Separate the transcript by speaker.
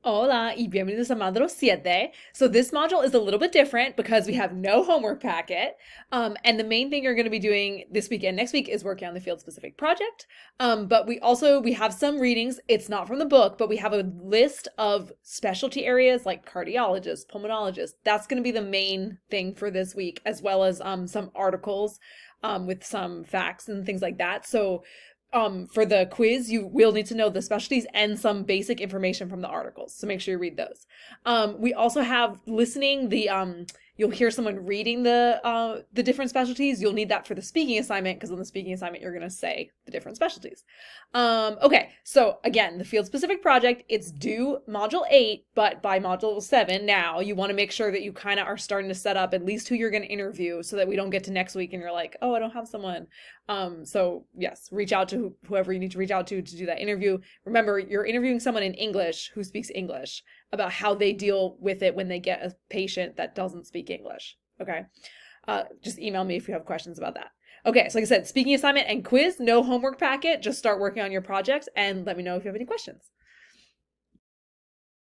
Speaker 1: Hola y bienvenidos a Módulo 7. So this module is a little bit different because we have no homework packet. And the main thing you're going to be doing this week and next week is working on the field specific project. But we have some readings. It's not from the book, but we have a list of specialty areas like cardiologists, pulmonologists. That's going to be the main thing for this week, as well as some articles with some facts and things like that. So for the quiz, you will need to know the specialties and some basic information from the articles. So make sure you read those. We also have listening, you'll hear someone reading the different specialties. You'll need that for the speaking assignment, because on the speaking assignment, you're going to say the different specialties. Okay, so again, the field specific project, it's due module 8, but by module 7 now, you want to make sure that you kind of are starting to set up at least who you're going to interview, so that we don't get to next week and you're like, oh, I don't have someone. So yes, reach out to whoever you need to reach out to do that interview. Remember, you're interviewing someone in English who speaks English about how they deal with it when they get a patient that doesn't speak English. Okay. Just email me if you have questions about that. Okay, so like I said, speaking assignment and quiz, no homework packet. Just start working on your projects and let me know if you have any questions.